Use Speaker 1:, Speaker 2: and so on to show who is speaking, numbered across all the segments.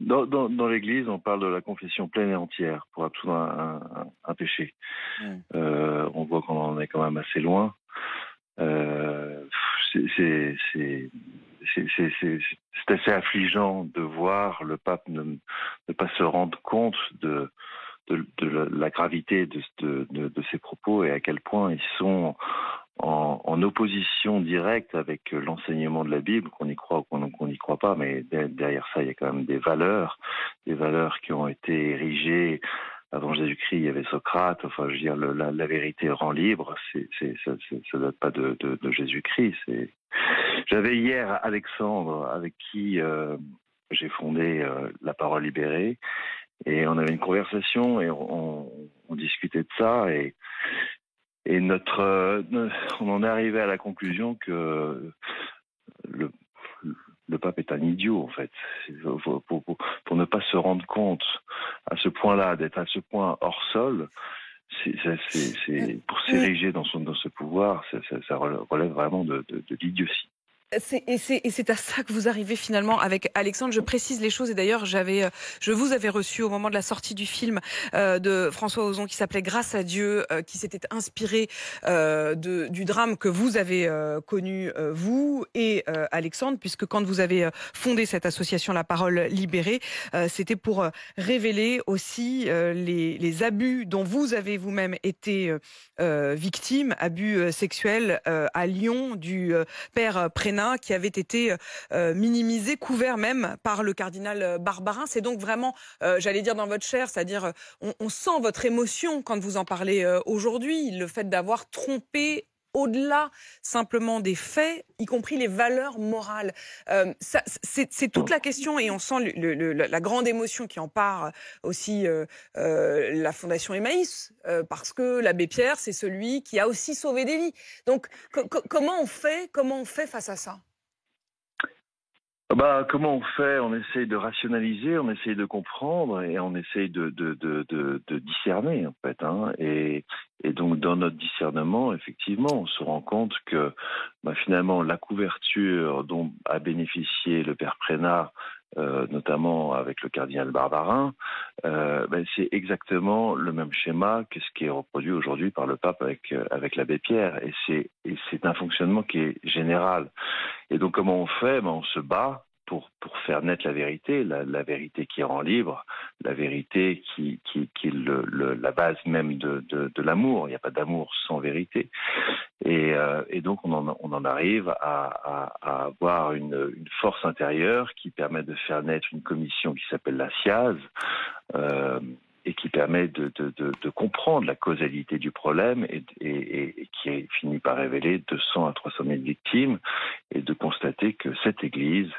Speaker 1: Dans l'Église, on parle de la confession pleine et entière pour absoudre un péché.
Speaker 2: Mm.
Speaker 1: On voit qu'on en est quand même assez loin. Euh, c'est c'est- c'est- c'est assez affligeant de voir le pape ne pas se rendre compte de la gravité de ses propos et à quel point ils sont en opposition directe avec l'enseignement de la Bible, qu'on y croit ou qu'on n'y croit pas, mais derrière ça, il y a quand même des valeurs qui ont été érigées. Avant Jésus-Christ, il y avait Socrate. Enfin, je veux dire, la vérité rend libre. Ça date pas de Jésus-Christ. J'avais hier Alexandre, avec qui j'ai fondé La Parole Libérée, et on avait une conversation et on discutait de ça et on en est arrivé à la conclusion que le, le pape est un idiot en fait. Pour ne pas se rendre compte à ce point-là, d'être à ce point hors sol, pour s'ériger dans ce pouvoir, ça relève vraiment de l'idiotie.
Speaker 2: C'est à ça que vous arrivez finalement avec Alexandre. Je précise les choses et d'ailleurs je vous avais reçu au moment de la sortie du film de François Ozon qui s'appelait Grâce à Dieu, qui s'était inspiré du drame que vous avez connu vous et Alexandre, puisque quand vous avez fondé cette association La Parole Libérée, c'était pour révéler aussi les abus dont vous avez vous-même été victime, abus sexuels à Lyon du père Prénat, qui avait été minimisé, couvert même par le cardinal Barbarin. C'est donc vraiment, j'allais dire dans votre chair, c'est-à-dire on sent votre émotion quand vous en parlez aujourd'hui, le fait d'avoir trompé au-delà simplement des faits, y compris les valeurs morales. C'est toute la question et on sent la grande émotion qui empare aussi la Fondation Emmaüs, parce que l'abbé Pierre, c'est celui qui a aussi sauvé des vies. Donc, comment on fait face à ça?
Speaker 1: Comment on fait? On essaye de rationaliser, on essaye de comprendre et on essaye de discerner en fait. Hein. Et donc dans notre discernement, effectivement, on se rend compte que finalement la couverture dont a bénéficié le père Prénat, notamment avec le cardinal Barbarin, c'est exactement le même schéma que ce qui est reproduit aujourd'hui par le pape avec l'abbé Pierre. Et c'est un fonctionnement qui est général. Et donc, comment on fait? On se bat pour faire naître la vérité, la vérité qui rend libre, la vérité qui est la base même de l'amour. Il n'y a pas d'amour sans vérité. Et donc, on en arrive à avoir une force intérieure qui permet de faire naître une commission qui s'appelle la SIAZ, et qui permet de comprendre la causalité du problème et qui finit par révéler 200 à 300 000 victimes et de constater que cette Église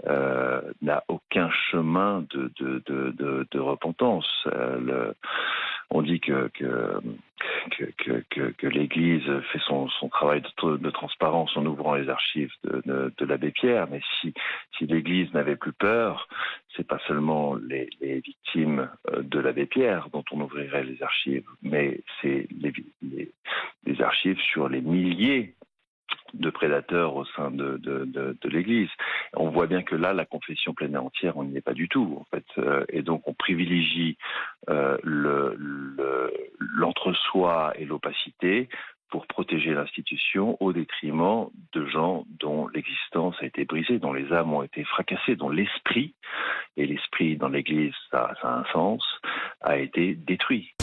Speaker 1: n'a aucun chemin de repentance. On dit que l'Église fait son travail de transparence en ouvrant les archives de l'abbé Pierre, mais si l'Église n'avait plus peur, c'est pas seulement les victimes de l'abbé Pierre dont on ouvrirait les archives, mais c'est les archives sur les milliers de prédateurs au sein de l'Église. On voit bien que là, la confession pleine et entière, on n'y est pas du tout, en fait. Et donc, on privilégie l'entre-soi et l'opacité pour protéger l'institution au détriment de gens dont l'existence a été brisée, dont les âmes ont été fracassées, dont l'esprit, et l'esprit dans l'Église, ça a un sens, a été détruit.